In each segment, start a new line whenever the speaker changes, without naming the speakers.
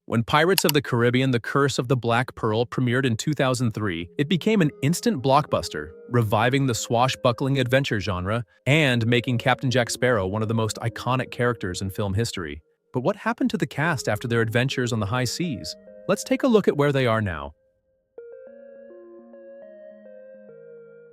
When Pirates of the Caribbean: The Curse of the Black Pearl premiered in 2003, it became an instant blockbuster, reviving the swashbuckling adventure genre and making Captain Jack Sparrow one of the most iconic characters in film history. But what happened to the cast after their adventures on the high seas? Let's take a look at where they are now.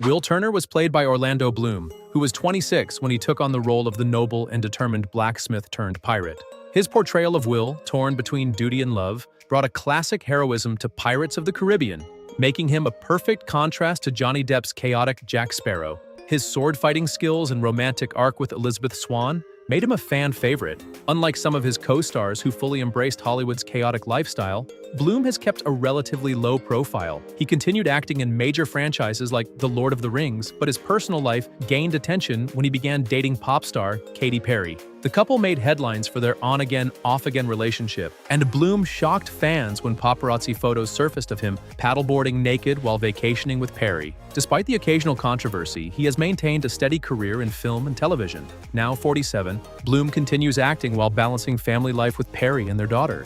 Will Turner was played by Orlando Bloom, who was 26 when he took on the role of the noble and determined blacksmith-turned-pirate. His portrayal of Will, torn between duty and love, brought a classic heroism to Pirates of the Caribbean, making him a perfect contrast to Johnny Depp's chaotic Jack Sparrow. His sword-fighting skills and romantic arc with Elizabeth Swann made him a fan favorite. Unlike some of his co-stars who fully embraced Hollywood's chaotic lifestyle, Bloom has kept a relatively low profile. He continued acting in major franchises like The Lord of the Rings, but his personal life gained attention when he began dating pop star Katy Perry. The couple made headlines for their on-again, off-again relationship, and Bloom shocked fans when paparazzi photos surfaced of him paddleboarding naked while vacationing with Perry. Despite the occasional controversy, he has maintained a steady career in film and television. Now 47, Bloom continues acting while balancing family life with Perry and their daughter.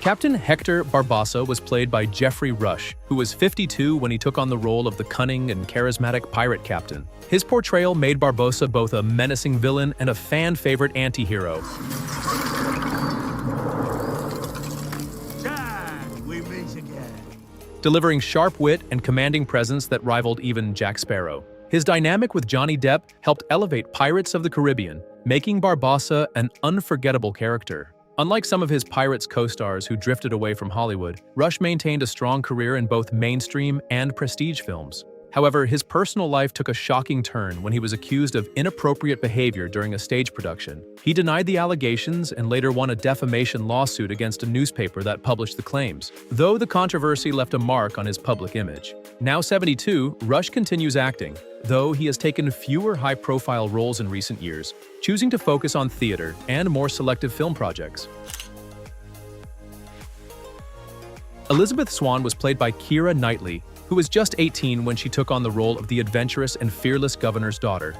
Captain Hector Barbossa was played by Geoffrey Rush, who was 52 when he took on the role of the cunning and charismatic pirate captain. His portrayal made Barbossa both a menacing villain and a fan-favorite anti-hero.
Jack, we meet again.
Delivering sharp wit and commanding presence that rivaled even Jack Sparrow. His dynamic with Johnny Depp helped elevate Pirates of the Caribbean, making Barbossa an unforgettable character. Unlike some of his Pirates co-stars who drifted away from Hollywood, Rush maintained a strong career in both mainstream and prestige films. However, his personal life took a shocking turn when he was accused of inappropriate behavior during a stage production. He denied the allegations and later won a defamation lawsuit against a newspaper that published the claims, though the controversy left a mark on his public image. Now 72, Rush continues acting, though he has taken fewer high-profile roles in recent years, choosing to focus on theater and more selective film projects. Elizabeth Swann was played by Keira Knightley, who was just 18 when she took on the role of the adventurous and fearless governor's daughter.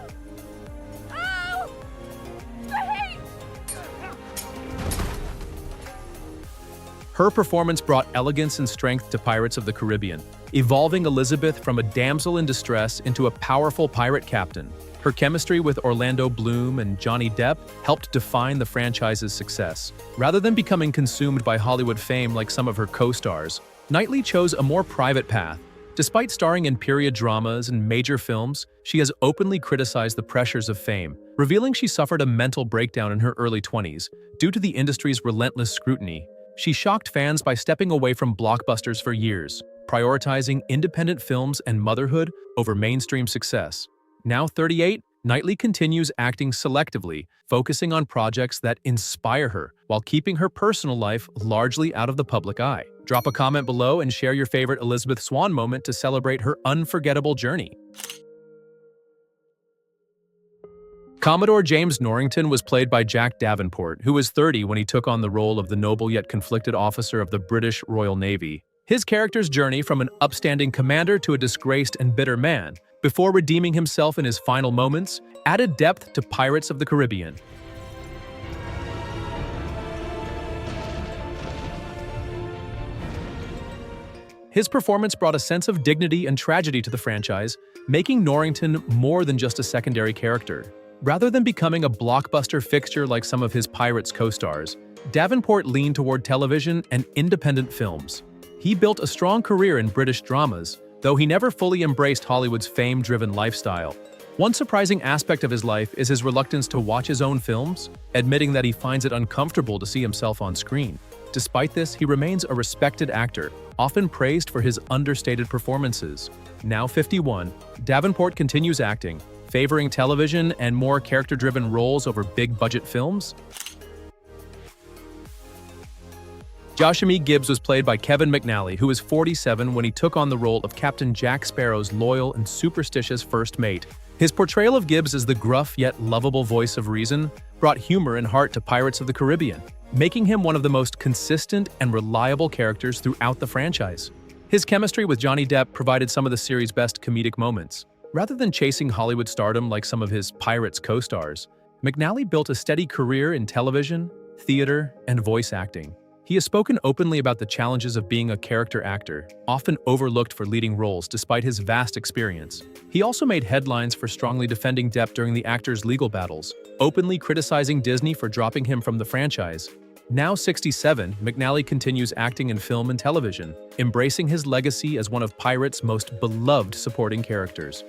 Oh! Wait!
Her performance brought elegance and strength to Pirates of the Caribbean, evolving Elizabeth from a damsel in distress into a powerful pirate captain. Her chemistry with Orlando Bloom and Johnny Depp helped define the franchise's success. Rather than becoming consumed by Hollywood fame like some of her co-stars, Knightley chose a more private path. Despite starring in period dramas and major films, she has openly criticized the pressures of fame, revealing she suffered a mental breakdown in her early 20s due to the industry's relentless scrutiny. She shocked fans by stepping away from blockbusters for years, prioritizing independent films and motherhood over mainstream success. Now 38, Knightley continues acting selectively, focusing on projects that inspire her while keeping her personal life largely out of the public eye. Drop a comment below and share your favorite Elizabeth Swann moment to celebrate her unforgettable journey. Commodore James Norrington was played by Jack Davenport, who was 30 when he took on the role of the noble yet conflicted officer of the British Royal Navy. His character's journey from an upstanding commander to a disgraced and bitter man, before redeeming himself in his final moments, added depth to Pirates of the Caribbean. His performance brought a sense of dignity and tragedy to the franchise, making Norrington more than just a secondary character. Rather than becoming a blockbuster fixture like some of his Pirates co-stars, Davenport leaned toward television and independent films. He built a strong career in British dramas, though he never fully embraced Hollywood's fame-driven lifestyle. One surprising aspect of his life is his reluctance to watch his own films, admitting that he finds it uncomfortable to see himself on screen. Despite this, he remains a respected actor, often praised for his understated performances. Now 51, Davenport continues acting, favoring television and more character-driven roles over big-budget films. Joshua Gibbs was played by Kevin McNally, who was 47 when he took on the role of Captain Jack Sparrow's loyal and superstitious first mate. His portrayal of Gibbs as the gruff yet lovable voice of reason brought humor and heart to Pirates of the Caribbean, making him one of the most consistent and reliable characters throughout the franchise. His chemistry with Johnny Depp provided some of the series' best comedic moments. Rather than chasing Hollywood stardom like some of his Pirates co-stars, McNally built a steady career in television, theater, and voice acting. He has spoken openly about the challenges of being a character actor, often overlooked for leading roles despite his vast experience. He also made headlines for strongly defending Depp during the actor's legal battles, openly criticizing Disney for dropping him from the franchise. Now 67, McNally continues acting in film and television, embracing his legacy as one of Pirates' most beloved supporting characters.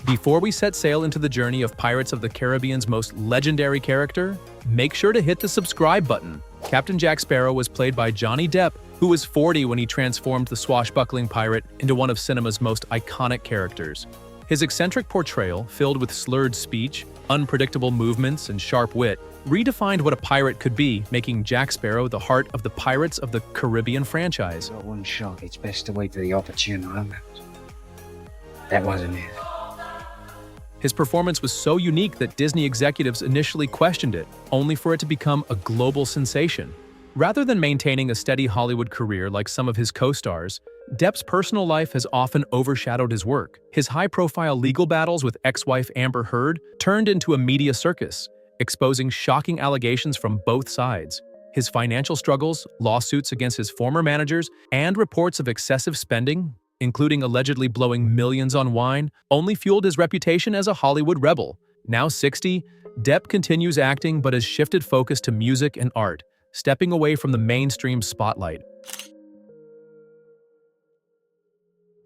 Before we set sail into the journey of Pirates of the Caribbean's most legendary character, make sure to hit the subscribe button. Captain Jack Sparrow was played by Johnny Depp, who was 40 when he transformed the swashbuckling pirate into one of cinema's most iconic characters. His eccentric portrayal, filled with slurred speech, unpredictable movements, and sharp wit, redefined what a pirate could be, making Jack Sparrow the heart of the Pirates of the Caribbean franchise.
Got one shot, it's best to wait for the opportune moment. That wasn't it.
His performance was so unique that Disney executives initially questioned it, only for it to become a global sensation. Rather than maintaining a steady Hollywood career like some of his co-stars, Depp's personal life has often overshadowed his work. His high-profile legal battles with ex-wife Amber Heard turned into a media circus, exposing shocking allegations from both sides. His financial struggles, lawsuits against his former managers, and reports of excessive spending, including allegedly blowing millions on wine, only fueled his reputation as a Hollywood rebel. Now 60, Depp continues acting but has shifted focus to music and art, stepping away from the mainstream spotlight.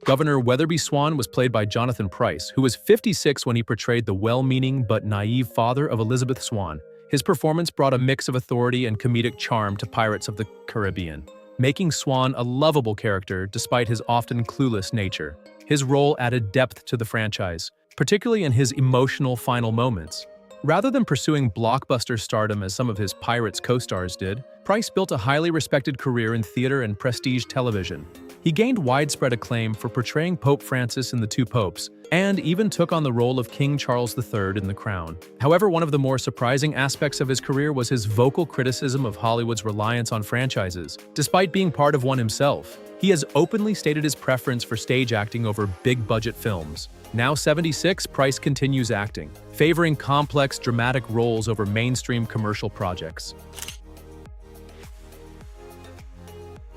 Governor Weatherby Swan was played by Jonathan Pryce, who was 56 when he portrayed the well-meaning but naive father of Elizabeth Swan. His performance brought a mix of authority and comedic charm to Pirates of the Caribbean, making Swan a lovable character despite his often clueless nature. His role added depth to the franchise, particularly in his emotional final moments. Rather than pursuing blockbuster stardom as some of his Pirates co-stars did, Pryce built a highly respected career in theater and prestige television. He gained widespread acclaim for portraying Pope Francis in The Two Popes, and even took on the role of King Charles III in The Crown. However, one of the more surprising aspects of his career was his vocal criticism of Hollywood's reliance on franchises. Despite being part of one himself, he has openly stated his preference for stage acting over big-budget films. Now 76, Pryce continues acting, favoring complex, dramatic roles over mainstream commercial projects.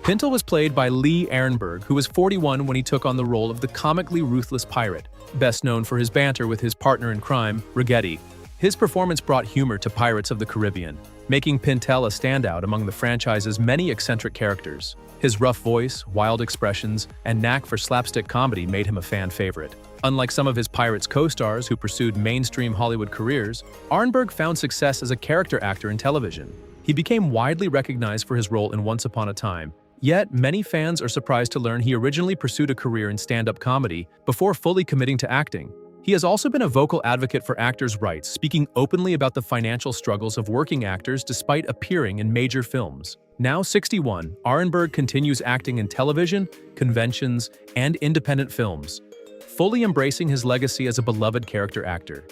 Pintel was played by Lee Ehrenberg, who was 41 when he took on the role of the comically ruthless pirate, best known for his banter with his partner in crime, Rigetti. His performance brought humor to Pirates of the Caribbean, making Pintel a standout among the franchise's many eccentric characters. His rough voice, wild expressions, and knack for slapstick comedy made him a fan favorite. Unlike some of his Pirates co-stars who pursued mainstream Hollywood careers, Ehrenberg found success as a character actor in television. He became widely recognized for his role in Once Upon a Time. Yet, many fans are surprised to learn he originally pursued a career in stand-up comedy before fully committing to acting. He has also been a vocal advocate for actors' rights, speaking openly about the financial struggles of working actors despite appearing in major films. Now 61, Ehrenberg continues acting in television, conventions, and independent films, fully embracing his legacy as a beloved character actor.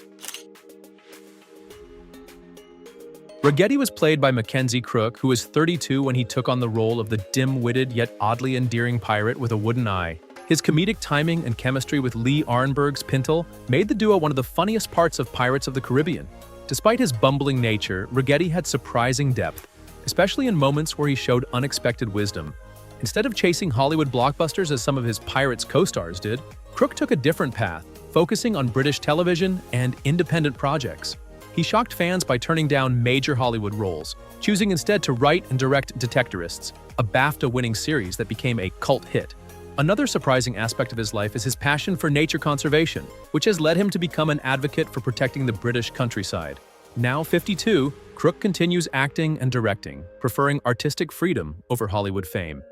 Rigetti was played by Mackenzie Crook, who was 32 when he took on the role of the dim-witted yet oddly endearing pirate with a wooden eye. His comedic timing and chemistry with Lee Ehrenberg's Pintel made the duo one of the funniest parts of Pirates of the Caribbean. Despite his bumbling nature, Rigetti had surprising depth, especially in moments where he showed unexpected wisdom. Instead of chasing Hollywood blockbusters as some of his Pirates co-stars did, Crook took a different path, focusing on British television and independent projects. He shocked fans by turning down major Hollywood roles, choosing instead to write and direct Detectorists, a BAFTA-winning series that became a cult hit. Another surprising aspect of his life is his passion for nature conservation, which has led him to become an advocate for protecting the British countryside. Now 52, Crook continues acting and directing, preferring artistic freedom over Hollywood fame.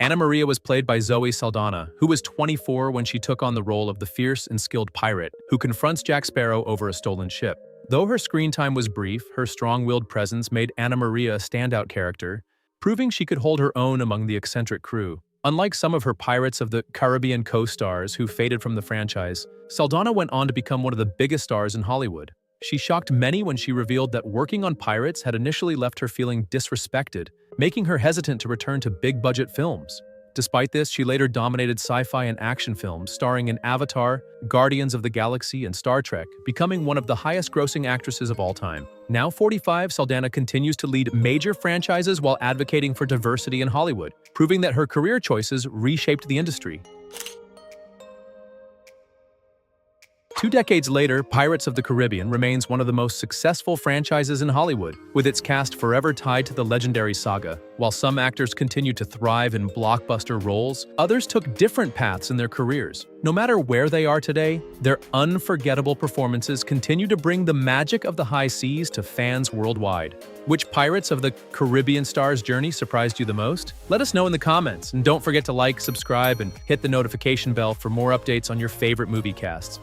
Anna Maria was played by Zoe Saldana, who was 24 when she took on the role of the fierce and skilled pirate who confronts Jack Sparrow over a stolen ship. Though her screen time was brief, her strong-willed presence made Anna Maria a standout character, proving she could hold her own among the eccentric crew. Unlike some of her Pirates of the Caribbean co-stars who faded from the franchise, Saldana went on to become one of the biggest stars in Hollywood. She shocked many when she revealed that working on Pirates had initially left her feeling disrespected, making her hesitant to return to big-budget films. Despite this, she later dominated sci-fi and action films, starring in Avatar, Guardians of the Galaxy, and Star Trek, becoming one of the highest-grossing actresses of all time. Now 45, Saldana continues to lead major franchises while advocating for diversity in Hollywood, proving that her career choices reshaped the industry. 2 decades later, Pirates of the Caribbean remains one of the most successful franchises in Hollywood, with its cast forever tied to the legendary saga. While some actors continue to thrive in blockbuster roles, others took different paths in their careers. No matter where they are today, their unforgettable performances continue to bring the magic of the high seas to fans worldwide. Which Pirates of the Caribbean star's journey surprised you the most? Let us know in the comments, and don't forget to like, subscribe, and hit the notification bell for more updates on your favorite movie casts.